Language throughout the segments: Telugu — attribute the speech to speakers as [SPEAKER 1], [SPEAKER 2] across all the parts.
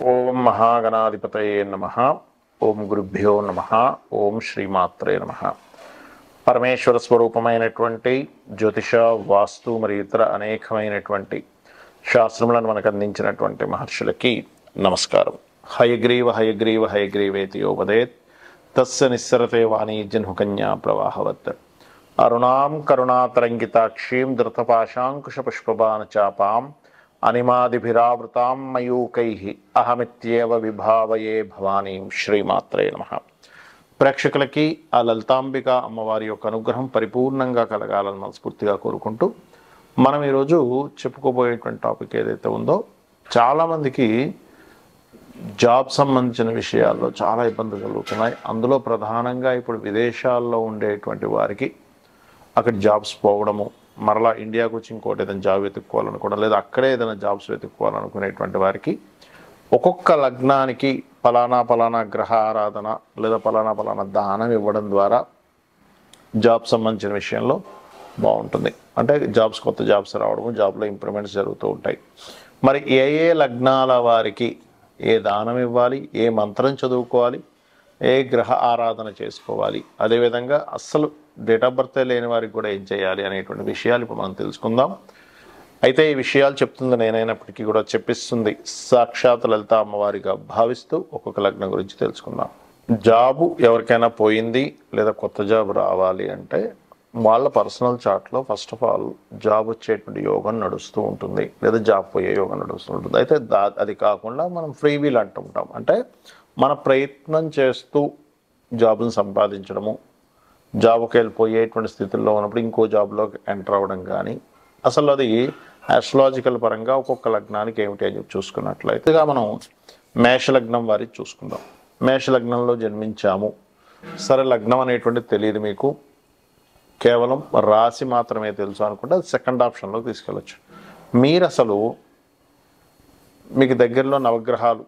[SPEAKER 1] ఓం మహాగణాధిపతయే నమః. ఓం గురుభ్యో నమః. ఓం శ్రీమాత్రే నమః. పరమేశ్వర స్వరూపమైనటువంటి జ్యోతిష, వాస్తు మరియు ఇతర అనేకమైనటువంటి శాస్త్రములను మనకు అందించినటువంటి మహర్షులకి నమస్కారం. హయగ్రీవ హయగ్రీవ హయగ్రీవేతి యోపదేత్ తస్య నిస్సరతే వాణీ జన్హుకన్యా ప్రవాహవత్. అరుణాం కరుణాతరంగితాక్షీం ధృతపాశాంకుశపుష్పబాణచాపాం అనిమాదిభిరావృతాం మయూకైః అహమిత్యేవ విభావయే భవానీం. శ్రీమాత్రే నమః. ప్రేక్షకులకి ఆ లలితాంబిక అమ్మవారి యొక్క అనుగ్రహం పరిపూర్ణంగా కలగాలని మనస్ఫూర్తిగా కోరుకుంటూ మనం ఈరోజు చెప్పుకోబోయేటువంటి టాపిక్ ఏదైతే ఉందో, చాలామందికి జాబ్ సంబంధించిన విషయాల్లో చాలా ఇబ్బందులు కలుగుతున్నాయి. అందులో ప్రధానంగా ఇప్పుడు విదేశాల్లో ఉండేటువంటి వారికి అక్కడ జాబ్స్ పోవడము, మరలా ఇండియాకు వచ్చి ఇంకోటి ఏదైనా జాబ్ వెతుక్కోవాలనుకోవడం, లేదా అక్కడే ఏదైనా జాబ్స్ వెతుక్కోవాలనుకునేటువంటి వారికి ఒక్కొక్క లగ్నానికి పలానా గ్రహ ఆరాధన లేదా పలానా దానం ఇవ్వడం ద్వారా జాబ్ సంబంధించిన విషయంలో బాగుంటుంది. అంటే కొత్త జాబ్స్ రావడము, జాబ్లో ఇంప్రూవ్మెంట్స్ జరుగుతూ ఉంటాయి. మరి ఏ లగ్నాల వారికి ఏ దానం ఇవ్వాలి, ఏ మంత్రం చదువుకోవాలి, ఏ గ్రహ ఆరాధన చేసుకోవాలి, అదేవిధంగా అస్సలు డేట్ ఆఫ్ బర్త్ లేని వారికి కూడా ఏం చేయాలి అనేటువంటి విషయాలు ఇప్పుడు మనం తెలుసుకుందాం. అయితే ఈ విషయాలు చెప్తుంది నేనైనప్పటికీ కూడా చెప్పిస్తుంది సాక్షాత్ లలిత అమ్మవారిగా భావిస్తూ ఒక్కొక్క లగ్నం గురించి తెలుసుకుందాం. జాబు ఎవరికైనా పోయింది లేదా కొత్త జాబ్ రావాలి అంటే వాళ్ళ పర్సనల్ చార్ట్లో ఫస్ట్ ఆఫ్ ఆల్ జాబ్ వచ్చేటువంటి యోగం నడుస్తూ ఉంటుంది, లేదా జాబ్ పోయే యోగం నడుస్తూ ఉంటుంది. అయితే అది కాకుండా మనం ఫ్రీ వీల్ అంటుంటాం. అంటే మన ప్రయత్నం చేస్తూ జాబ్ని సంపాదించడము, జాబ్కి వెళ్ళిపోయేటువంటి స్థితిలో ఉన్నప్పుడు ఇంకో జాబ్లోకి ఎంటర్ అవ్వడం కానీ, అసలు అది ఆస్ట్రాలజికల్ పరంగా ఒక్కొక్క లగ్నానికి ఏమిటి అని చెప్పి చూసుకున్నట్లయితే మనం మేషలగ్నం వారికి చూసుకుందాం. మేషలగ్నంలో జన్మించాము, సరే లగ్నం అనేటువంటిది తెలియదు మీకు, కేవలం రాశి మాత్రమే తెలుసు అనుకుంటే అది సెకండ్ ఆప్షన్లోకి తీసుకెళ్ళచ్చు. మీరు అసలు మీకు దగ్గరలో నవగ్రహాలు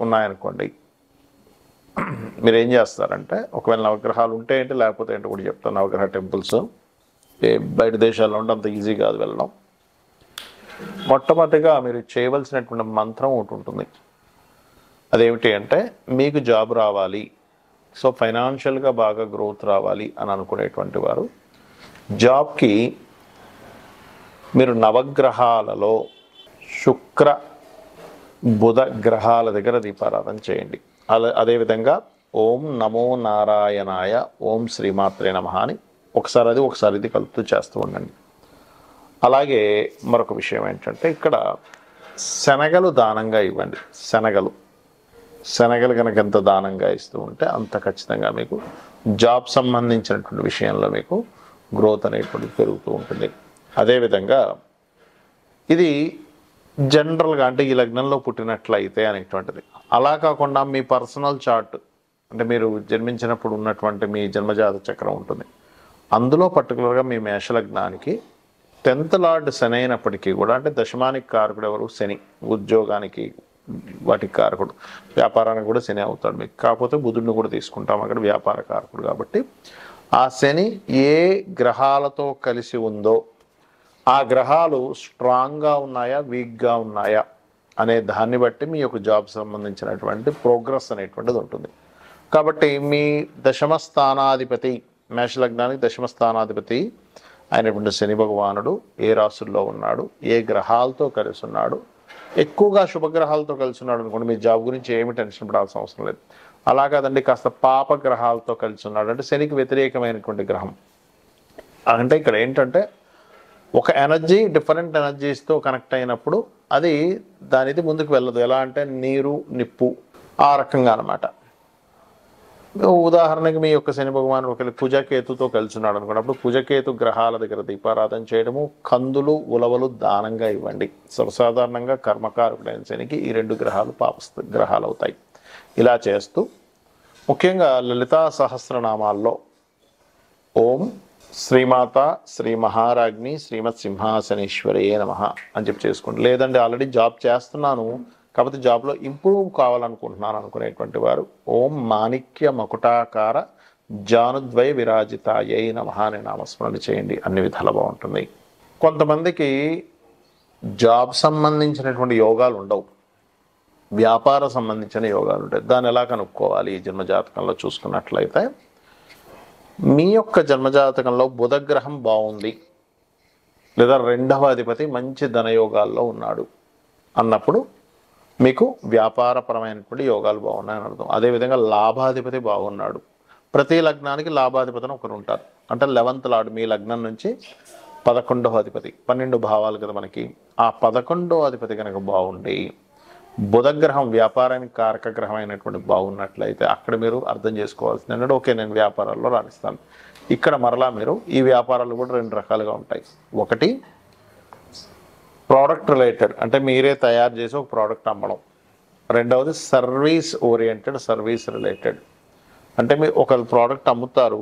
[SPEAKER 1] ఉన్నాయనుకోండి, మీరు ఏం చేస్తారంటే, ఒకవేళ నవగ్రహాలు ఉంటే ఏంటి లేకపోతే ఏంటి కూడా చెప్తాను. నవగ్రహ టెంపుల్స్ బయట దేశాల్లో ఉంటే అంత ఈజీ కాదు వెళ్ళడం. మొట్టమొదటిగా మీరు చేయవలసినటువంటి మంత్రం ఒకటి ఉంటుంది. అదేమిటి అంటే, మీకు జాబ్ రావాలి, సో ఫైనాన్షియల్గా బాగా గ్రోత్ రావాలి అని అనుకునేటువంటి వారు జాబ్కి మీరు నవగ్రహాలలో శుక్ర బుధ గ్రహాల దగ్గర దీపారాధన చేయండి. అదేవిధంగా ఓం నమో నారాయణాయ, ఓం శ్రీమాత్రే నమః అని ఒకసారి ఇది కలుపుతూ చేస్తూ ఉండండి. అలాగే మరొక విషయం ఏంటంటే, ఇక్కడ శనగలు దానంగా ఇవ్వండి. శనగలు కనుక ఎంత దానంగా ఇస్తూ ఉంటే అంత ఖచ్చితంగా మీకు జాబ్ సంబంధించినటువంటి విషయంలో మీకు గ్రోత్ అనేటువంటిది పెరుగుతూ ఉంటుంది. అదేవిధంగా ఇది జనరల్గా అంటే ఈ లగ్నంలో పుట్టినట్లయితే అనేటువంటిది. అలా కాకుండా మీ పర్సనల్ చార్ట్ అంటే మీరు జన్మించినప్పుడు ఉన్నటువంటి మీ జన్మజాత చక్రం ఉంటుంది, అందులో పర్టికులర్గా మీ మేషలగ్నానికి 10th లార్డ్ శని అయినప్పటికీ కూడా, అంటే దశమానికి కారకుడు ఎవరు? శని. ఉద్యోగానికి వాటికి కారకుడు, వ్యాపారానికి కూడా శని అవుతాడు మీకు. కాకపోతే బుధుడిని కూడా తీసుకుంటాం అక్కడ, వ్యాపార కారకుడు కాబట్టి. ఆ శని ఏ గ్రహాలతో కలిసి ఉందో ఆ గ్రహాలు స్ట్రాంగ్గా ఉన్నాయా వీక్గా ఉన్నాయా అనే దాన్ని బట్టి మీ యొక్క జాబ్ సంబంధించినటువంటి ప్రోగ్రెస్ అనేటువంటిది ఉంటుంది. కాబట్టి మీ దశమ స్థానాధిపతి, మేషలగ్నానికి దశమ స్థానాధిపతి అయినటువంటి శని భగవానుడు ఏ రాశుల్లో ఉన్నాడు, ఏ గ్రహాలతో కలిసి ఉన్నాడు, ఎక్కువగా శుభగ్రహాలతో కలిసి ఉన్నాడు అనుకోండి, మీ జాబ్ గురించి ఏమి టెన్షన్ పడాల్సిన అవసరం లేదు. అలా కాదండి, కాస్త పాప గ్రహాలతో కలిసి ఉన్నాడు అంటే శనికి వ్యతిరేకమైనటువంటి గ్రహం. అంటే ఇక్కడ ఏంటంటే ఒక ఎనర్జీ డిఫరెంట్ ఎనర్జీస్తో కనెక్ట్ అయినప్పుడు అది దానిది ముందుకు వెళ్ళదు. ఎలా అంటే నీరు నిప్పు ఆ రకంగా అనమాట. ఉదాహరణకి మీ యొక్క శని భగవానుడు ఒకవేళ కుజకేతుతో కలిసి ఉన్నాడు అనుకున్నప్పుడు కుజకేతు గ్రహాల దగ్గర దీపారాధన చేయడము, కందులు ఉలవలు దానంగా ఇవ్వండి. సర్వసాధారణంగా కర్మకారకుడైన శనికి ఈ 2 గ్రహాలు గ్రహాలు అవుతాయి. ఇలా చేస్తూ ముఖ్యంగా లలితా సహస్రనామాల్లో ఓం శ్రీమాత శ్రీ మహారాజ్ఞి శ్రీమత్ సింహాసనేశ్వరయే నమః అని చెప్పి చేసుకోండి. లేదంటే ఆల్రెడీ జాబ్ చేస్తున్నాను కాకపోతే జాబ్లో ఇంప్రూవ్ కావాలనుకుంటున్నాను అనుకునేటువంటి వారు ఓం మాణిక్య మకుటాకార జానుద్వయ విరాజితాయై నమః అనే నామస్మరణ చేయండి. అన్ని విధాలు బాగుంటుంది. కొంతమందికి జాబ్ సంబంధించినటువంటి యోగాలు ఉండవు, వ్యాపార సంబంధించిన యోగాలు ఉంటాయి. దాన్ని ఎలా కనుక్కోవాలి ఈ జన్మజాతకంలో చూసుకున్నట్లయితే, మీ యొక్క జన్మజాతకంలో బుధగ్రహం బాగుంది లేదా 2వ అధిపతి మంచి ధనయోగాల్లో ఉన్నాడు అన్నప్పుడు మీకు వ్యాపారపరమైనటువంటి యోగాలు బాగున్నాయని అర్థం. అదేవిధంగా లాభాధిపతి బాగున్నాడు. ప్రతి లగ్నానికి లాభాధిపతిని ఒకరు ఉంటారు. అంటే 11th లార్డ్ మీ లగ్నం నుంచి 11వ అధిపతి, 12 భావాలు కదా మనకి. ఆ 11వ అధిపతి కనుక బాగుండి బుధగ్రహం వ్యాపారానికి కారక గ్రహం అయినటువంటి బాగున్నట్లయితే అక్కడ మీరు అర్థం చేసుకోవాల్సింది ఏంటంటే, ఓకే నేను వ్యాపారాల్లో రాణిస్తాను. ఇక్కడ మరలా మీరు ఈ వ్యాపారాలు కూడా 2 రకాలుగా ఉంటాయి. ఒకటి ప్రోడక్ట్ రిలేటెడ్, అంటే మీరే తయారు చేసి ఒక ప్రోడక్ట్ అమ్మడం. రెండవది సర్వీస్ ఓరియంటెడ్, సర్వీస్ రిలేటెడ్, అంటే మీరు ఒక ప్రోడక్ట్ అమ్ముతారు,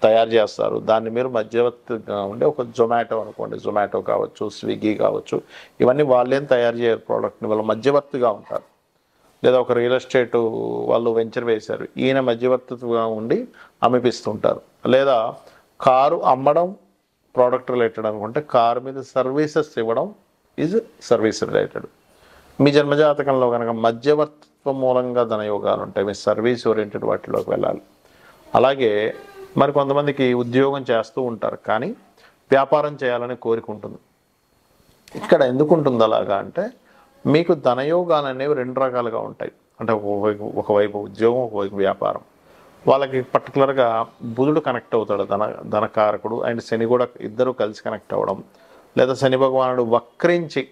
[SPEAKER 1] తయారు చేస్తారు, దాన్ని మీరు మధ్యవర్తిగా ఉండే ఒక జొమాటో అనుకోండి, జొమాటో కావచ్చు, స్విగ్గీ కావచ్చు, ఇవన్నీ వాళ్ళేం తయారు చేయరు ప్రోడక్ట్ని, వాళ్ళు మధ్యవర్తిగా ఉంటారు. లేదా ఒక రియల్ ఎస్టేట్ వాళ్ళు వెంచర్ వేశారు, ఈయన మధ్యవర్తిగా ఉండి అమ్మిపిస్తుంటారు. లేదా కారు అమ్మడం ప్రోడక్ట్ రిలేటెడ్ అనుకుంటే, కారు మీద సర్వీసెస్ ఇవ్వడం ఈజ్ సర్వీస్ రిలేటెడ్. మీ జన్మజాతకంలో కనుక మధ్యవర్తిత్వ మూలంగా ధనయోగాలు ఉంటాయి, మీ సర్వీస్ ఓరియంటెడ్ వాటిలోకి వెళ్ళాలి. అలాగే మరి కొంతమందికి ఉద్యోగం చేస్తూ ఉంటారు కానీ వ్యాపారం చేయాలని కోరిక ఉంటుంది. ఇక్కడ ఎందుకు ఉంటుంది అలాగా అంటే, మీకు ధనయోగాలు అనేవి 2 రకాలుగా ఉంటాయి. అంటే ఒకవైపు ఉద్యోగం, ఒకవైపు వ్యాపారం. వాళ్ళకి పర్టికులర్గా బుధుడు కనెక్ట్ అవుతాడు, ధనకారకుడు, అండ్ శని కూడా ఇద్దరు కలిసి కనెక్ట్ అవ్వడం, లేదా శని భగవానుడు వక్రించి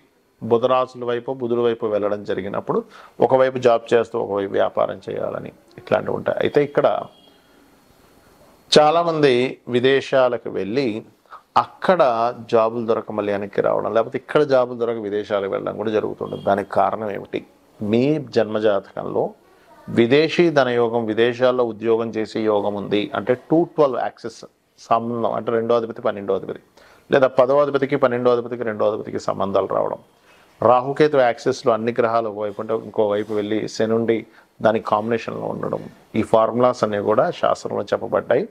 [SPEAKER 1] బుధరాశుల వైపు బుధుడి వైపు వెళ్ళడం జరిగినప్పుడు ఒకవైపు జాబ్ చేస్తూ ఒకవైపు వ్యాపారం చేయాలని ఇట్లాంటివి ఉంటాయి. అయితే ఇక్కడ చాలామంది విదేశాలకు వెళ్ళి అక్కడ జాబులు దొరక మళ్ళీ వెనక్కి రావడం, లేకపోతే ఇక్కడ జాబులు దొరక విదేశాలకు వెళ్ళడం కూడా జరుగుతుంటుంది. దానికి కారణం ఏమిటి? మీ జన్మజాతకంలో విదేశీ ధనయోగం, విదేశాల్లో ఉద్యోగం చేసే యోగం ఉంది అంటే 212 యాక్సెస్ సంబంధం, అంటే 2వ అధిపతి 12వ అధిపతి, లేదా 10వ అధిపతికి 12వ అధిపతికి 2వ అధిపతికి సంబంధాలు రావడం. రాహుకేతు యాక్సెస్లో అన్ని గ్రహాలు ఒకవైపు అంటే ఇంకోవైపు వెళ్ళి శనుండి దానికి కాంబినేషన్లో ఉండడం, ఈ ఫార్ములాస్ అనేవి కూడా శాస్త్రంలో చెప్పబడ్డాయి.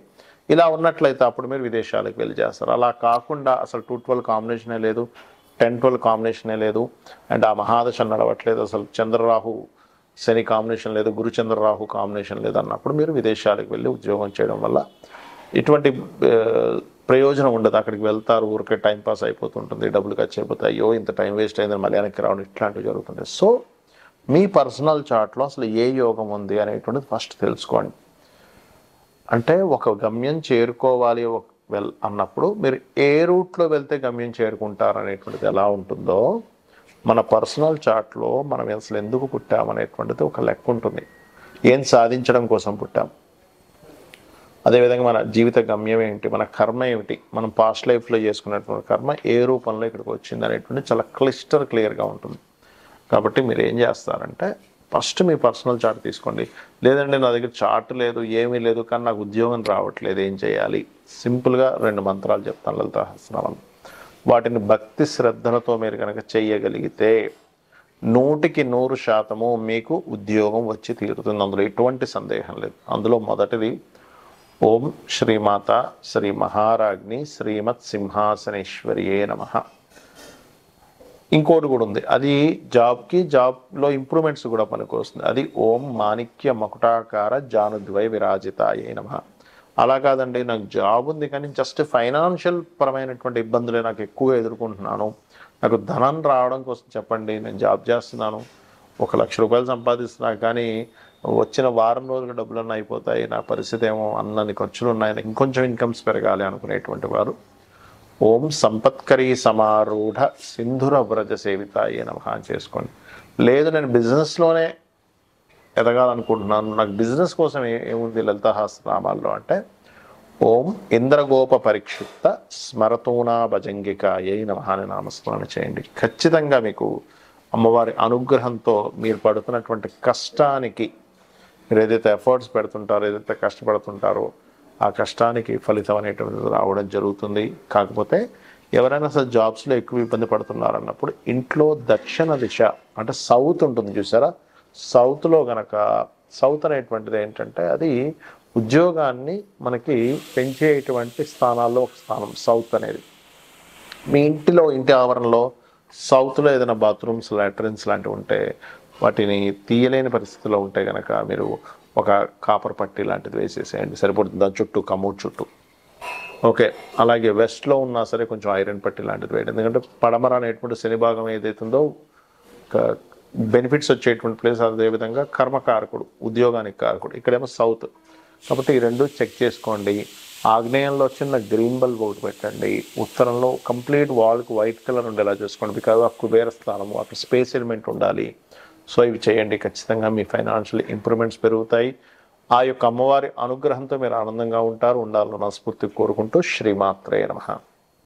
[SPEAKER 1] ఇలా ఉన్నట్లయితే అప్పుడు మీరు విదేశాలకు వెళ్ళి చేస్తారు. అలా కాకుండా అసలు 212 కాంబినేషనే లేదు, 10-12 కాంబినేషనే లేదు, అండ్ ఆ మహాదశ నడవట్లేదు, అసలు చంద్రరాహు శని కాంబినేషన్ లేదు, గురుచంద్రరాహు కాంబినేషన్ లేదు అన్నప్పుడు మీరు విదేశాలకు వెళ్ళి ఉద్యోగం చేయడం వల్ల ఇటువంటి ప్రయోజనం ఉండదు. అక్కడికి వెళ్తారు, ఊరికే టైంపాస్ అయిపోతుంటుంది, డబ్బులు ఖర్చు అయిపోతాయి, అయ్యో ఇంత టైం వేస్ట్ అయిందని మళ్ళీ వెనక్కి రావడం, ఇట్లాంటివి జరుగుతుంది. సో మీ పర్సనల్ చార్ట్లో అసలు ఏ యోగం ఉంది అనేటువంటిది ఫస్ట్ తెలుసుకోండి. అంటే ఒక గమ్యం చేరుకోవాలి అన్నప్పుడు మీరు ఏ రూట్లో వెళ్తే గమ్యం చేరుకుంటారు అనేటువంటిది ఎలా ఉంటుందో, మన పర్సనల్ చార్ట్లో మనం అసలు ఎందుకు పుట్టామనేటువంటిది ఒక లెక్క ఉంటుంది. ఏం సాధించడం కోసం పుట్టాం, అదేవిధంగా మన జీవిత గమ్యం ఏమిటి, మన కర్మ ఏమిటి, మనం పాస్ట్ లైఫ్లో చేసుకున్నటువంటి కర్మ ఏ రూపంలో ఇక్కడికి వచ్చింది అనేటువంటి చాలా క్లియర్గా ఉంటుంది. కాబట్టి మీరు ఏం చేస్తారంటే ఫస్ట్ మీ పర్సనల్ చార్ట్ తీసుకోండి. లేదంటే నా దగ్గర చార్ట్ లేదు, ఏమీ లేదు, కానీ నాకు ఉద్యోగం రావట్లేదు, ఏం చేయాలి? సింపుల్గా 2 మంత్రాలు చెప్తాను, లలిత సహస్రనామం. వాటిని భక్తి శ్రద్ధలతో మీరు కనుక చేయగలిగితే 100% మీకు ఉద్యోగం వచ్చి తీరుతుంది. అందులో ఎటువంటి సందేహం లేదు. అందులో మొదటిది ఓం శ్రీమాత శ్రీ మహారాజ్ని శ్రీమత్ సింహాసనేశ్వరియే నమః. ఇంకోటి కూడా ఉంది, అది జాబ్లో ఇంప్రూవ్మెంట్స్ కూడా పనికి వస్తుంది. అది ఓం మాణిక్య మకుటాకార జానుద్వై విరాజితాయే నమః. అలా కాదండి, నాకు జాబ్ ఉంది కానీ జస్ట్ ఫైనాన్షియల్ పరమైనటువంటి ఇబ్బందులే నాకు ఎక్కువగా ఎదుర్కొంటున్నాను, నాకు ధనం రావడం కోసం చెప్పండి, నేను జాబ్ చేస్తున్నాను, 1,00,000 రూపాయలు సంపాదిస్తున్నా కానీ వచ్చిన వారం రోజుల డబ్బులన్నీ అయిపోతాయి, నా పరిస్థితి ఏమో అన్నన్ని ఖర్చులు ఉన్నాయి, ఇంకొంచెం ఇన్కమ్స్ పెరగాలి అనుకునేటువంటి వారు ఓం సంపత్కరీ సమారూఢ సింధుర వ్రజ సేవితాయే నమః చేసుకోండి. లేదు నేను బిజినెస్లోనే ఎదగాలనుకుంటున్నాను, నాకు బిజినెస్ కోసం ఏముంది లలిత సహస్రనామాల్లో అంటే ఓం ఇంద్రగోప పరిక్షిప్త స్మరతూనా భజంగికాయే నమః అని నామస్మరణ చేయండి. ఖచ్చితంగా మీకు అమ్మవారి అనుగ్రహంతో మీరు పడుతున్నటువంటి కష్టానికి, మీరు ఏదైతే ఎఫర్ట్స్ పెడుతుంటారో, ఏదైతే కష్టపడుతుంటారో ఆ కష్టానికి ఫలితం అనేటువంటిది రావడం జరుగుతుంది. కాకపోతే ఎవరైనా అసలు జాబ్స్లో ఎక్కువ ఇబ్బంది పడుతున్నారన్నప్పుడు ఇంట్లో దక్షిణ దిశ అంటే సౌత్ ఉంటుంది చూసారా, సౌత్లో గనక, సౌత్ అనేటువంటిది ఏంటంటే అది ఉద్యోగాన్ని మనకి పెంచేటువంటి స్థానాల్లో ఒక స్థానం సౌత్ అనేది. మీ ఇంటి ఆవరణలో సౌత్లో ఏదైనా బాత్రూమ్స్, లాట్రిన్స్ లాంటివి ఉంటే వాటిని తీయలేని పరిస్థితిలో ఉంటే కనుక మీరు ఒక కాపర్ పట్టీ లాంటిది వేసేసేయండి, సరిపడుతుంది. దాని చుట్టూ కమోడ్ చుట్టూ. ఓకే, అలాగే వెస్ట్లో ఉన్నా సరే కొంచెం ఐరన్ పట్టీ లాంటిది వేయండి. ఎందుకంటే పడమర అనేటువంటి శని భాగం ఏదైతుందో బెనిఫిట్స్ వచ్చేటువంటి ప్లేస్, అదేవిధంగా కర్మకారకుడు, ఉద్యోగానికి కారకుడు. ఇక్కడేమో సౌత్, కాబట్టి ఈ రెండు చెక్ చేసుకోండి. ఆగ్నేయంలో చిన్న గ్రీన్ బల్బ్ ఒకటి పెట్టండి. ఉత్తరంలో కంప్లీట్ వాల్కి వైట్ కలర్ ఉండేలా చూసుకోండి. బికాజ్ ఆ కుబేర స్థానము, అక్కడ స్పేస్ ఎలిమెంట్ ఉండాలి. సో ఇవి చేయండి, ఖచ్చితంగా మీ ఫైనాన్షియల్ ఇంప్రూవ్మెంట్స్ పెరుగుతాయి. ఆ యొక్క అమ్మవారి అనుగ్రహంతో మీరు ఆనందంగా ఉండాలని మనస్ఫూర్తిగా కోరుకుంటూ శ్రీమాత్రే నమః.